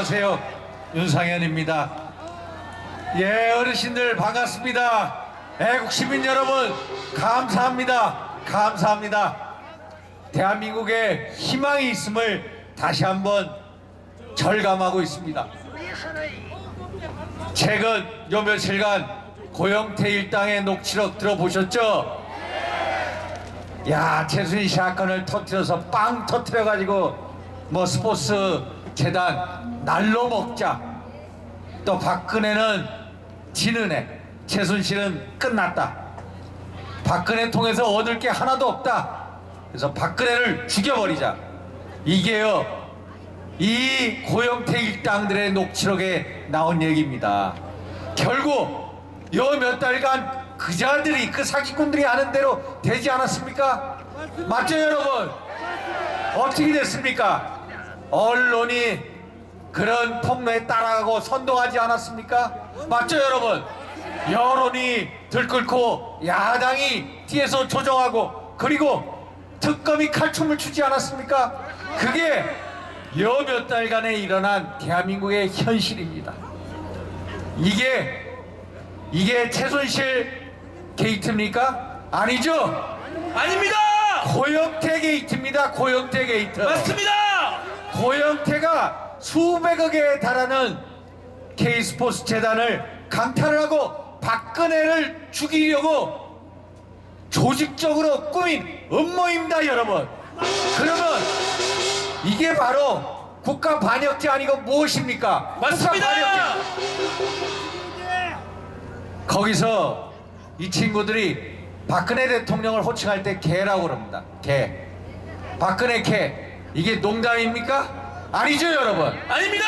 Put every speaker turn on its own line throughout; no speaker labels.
안녕하세요. 윤상현입니다. 예, 어르신들 반갑습니다. 애국 시민 여러분 감사합니다. 감사합니다. 대한민국에 희망이 있음을 다시 한번 절감하고 있습니다. 최근 요 며칠간 고영태 일당의 녹취록 들어보셨죠? 야, 최순실 사건을 터뜨려서 빵 터뜨려가지고 뭐 스포츠 재단 날로 먹자. 또 박근혜는 지는 애, 최순실은 끝났다. 박근혜 통해서 얻을 게 하나도 없다. 그래서 박근혜를 죽여버리자. 이게요, 이 고영태 일당들의 녹취록에 나온 얘기입니다. 결국 요 몇 달간 그자들이, 그 사기꾼들이 하는 대로 되지 않았습니까? 맞죠 여러분? 어떻게 됐습니까? 언론이 그런 폭로에 따라가고 선동하지 않았습니까? 맞죠 여러분? 여론이 들끓고 야당이 뒤에서 조정하고, 그리고 특검이 칼춤을 추지 않았습니까? 그게 요 몇 달간에 일어난 대한민국의 현실입니다. 이게 최순실 게이트입니까? 아니죠?
아닙니다!
고영태 게이트입니다. 고영태 게이트.
맞습니다!
고영태가 수백억에 달하는 K스포츠 재단을 강탈을 하고 박근혜를 죽이려고 조직적으로 꾸민 음모입니다, 여러분. 그러면 이게 바로 국가 반역죄 아니고 무엇입니까?
맞습니다!
국가 반역죄. 거기서 이 친구들이 박근혜 대통령을 호칭할 때 개라고 그럽니다. 개. 박근혜 개. 이게 농담입니까? 아니죠 여러분?
아닙니다!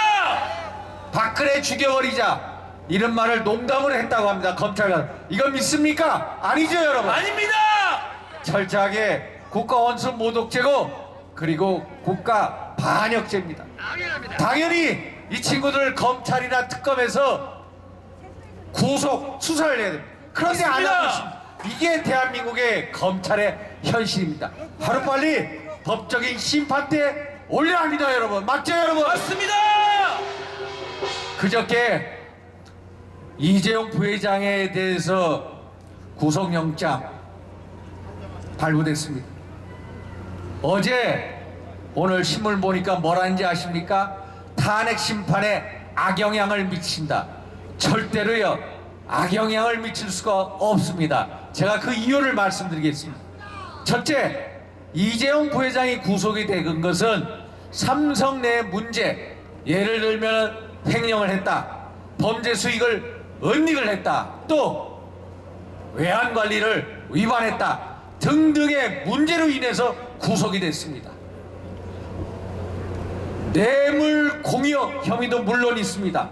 박근혜 죽여버리자, 이런 말을 농담으로 했다고 합니다. 검찰관. 이건 믿습니까? 아니죠 여러분?
아닙니다!
철저하게 국가 원수 모독죄고, 그리고 국가 반역죄입니다. 당연히 이 친구들 검찰이나 특검에서 구속 수사를 해야 됩니다. 그런데 안 하고 있습니다. 이게 대한민국의 검찰의 현실입니다. 하루빨리 법적인 심판대에 올려야 합니다 여러분. 맞죠 여러분?
맞습니다!
그저께 이재용 부회장에 대해서 구속영장 발부됐습니다. 어제 오늘 신문 보니까 뭐라는지 아십니까? 탄핵 심판에 악영향을 미친다. 절대로요, 악영향을 미칠 수가 없습니다. 제가 그 이유를 말씀드리겠습니다. 첫째, 이재용 부회장이 구속이 된 것은 삼성 내 문제, 예를 들면 횡령을 했다, 범죄 수익을 은닉을 했다, 또 외환 관리를 위반했다 등등의 문제로 인해서 구속이 됐습니다. 뇌물 공여 혐의도 물론 있습니다.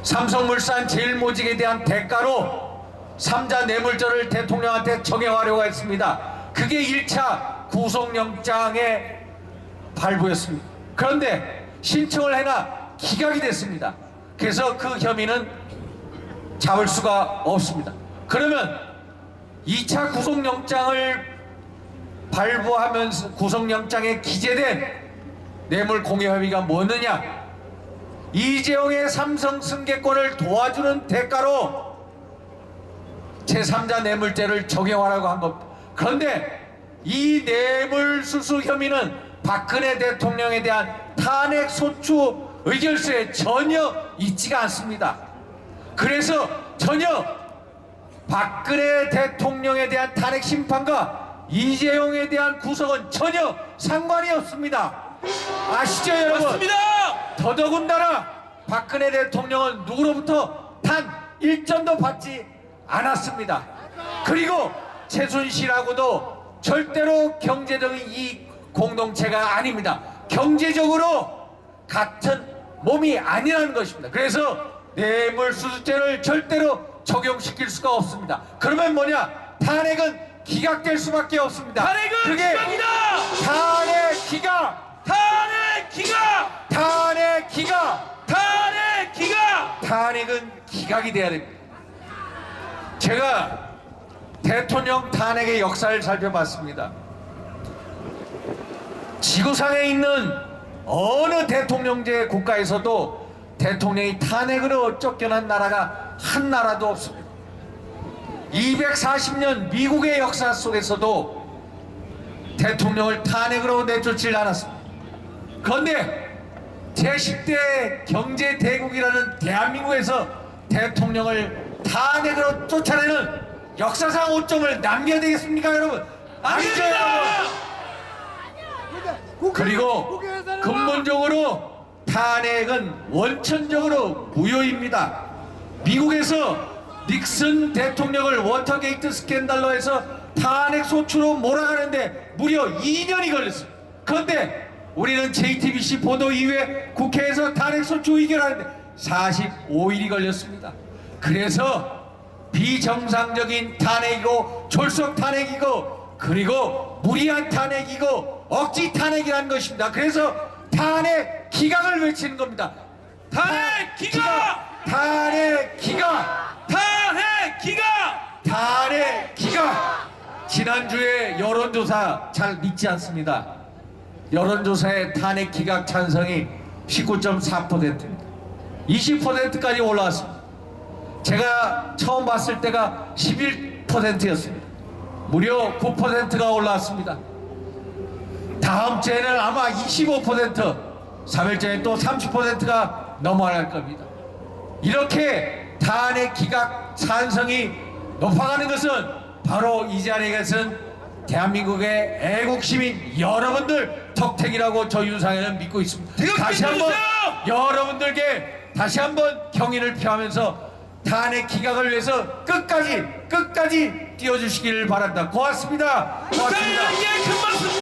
삼성물산 제일모직에 대한 대가로 3자 뇌물죄를 대통령한테 적용하려고 했습니다. 그게 1차 구속영장의 발부였습니다. 그런데 신청을 해나 기각이 됐습니다. 그래서 그 혐의는 잡을 수가 없습니다. 그러면 2차 구속영장을 발부하면서 구속영장에 기재된 뇌물 공여 혐의가 뭐느냐? 이재용의 삼성 승계권을 도와주는 대가로 제3자 뇌물죄를 적용하라고 한 것. 그런데 이 뇌물수수 혐의는 박근혜 대통령에 대한 탄핵 소추 의결서에 전혀 있지가 않습니다. 그래서 전혀 박근혜 대통령에 대한 탄핵 심판과 이재용에 대한 구속은 전혀 상관이 없습니다. 아시죠 여러분?
맞습니다!
더더군다나 박근혜 대통령은 누구로부터 단 1점도 받지 않았습니다. 그리고 최순실하고도 절대로 경제적인 이 공동체가 아닙니다. 경제적으로 같은 몸이 아니라는 것입니다. 그래서 뇌물수수죄를 절대로 적용시킬 수가 없습니다. 그러면 뭐냐? 탄핵은 기각될 수밖에 없습니다.
탄핵은
그게
기각이다!
탄핵 기각!
탄핵 기각!
탄핵 기각!
탄핵 기각!
탄핵은 기각이 돼야 됩니다. 제가 대통령 탄핵의 역사를 살펴봤습니다. 지구상에 있는 어느 대통령제 국가에서도 대통령이 탄핵으로 쫓겨난 나라가 한 나라도 없습니다. 240년 미국의 역사 속에서도 대통령을 탄핵으로 내쫓지 않았습니다. 그런데 제10대 경제대국이라는 대한민국에서 대통령을 탄핵으로 쫓아내는 역사상 오점을 남겨야 되겠습니까, 여러분? 아니죠, 여러분? 그리고 근본적으로 탄핵은 원천적으로 무효입니다. 미국에서 닉슨 대통령을 워터게이트 스캔들로 해서 탄핵 소추로 몰아가는데 무려 2년이 걸렸습니다. 그런데 우리는 JTBC 보도 이후에 국회에서 탄핵 소추 의결하는데 45일이 걸렸습니다. 그래서 비정상적인 탄핵이고 졸속 탄핵이고 그리고 무리한 탄핵이고 억지 탄핵이라는 것입니다. 그래서 탄핵 기각을 외치는 겁니다.
탄핵 기각!
탄핵 기각!
탄핵 기각!
탄핵 기각! 지난주에 여론조사 잘 믿지 않습니다. 여론조사의 탄핵 기각 찬성이 19.4%입니다. 20%까지 올라왔습니다. 제가 처음 봤을 때가 11%였습니다. 무려 9%가 올라왔습니다. 다음 주에는 아마 25%, 3일 전에 또 30%가 넘어갈 겁니다. 이렇게 탄핵 기각 찬성이 높아가는 것은 바로 이 자리에 계신 대한민국의 애국 시민 여러분들 덕택이라고 저 윤상현은 믿고 있습니다. 다시 한번 여러분들께 다시 한번 경의를 표하면서 탄핵 기각을 위해서 끝까지 뛰어주시기를 바란다. 고맙습니다. 고맙습니다.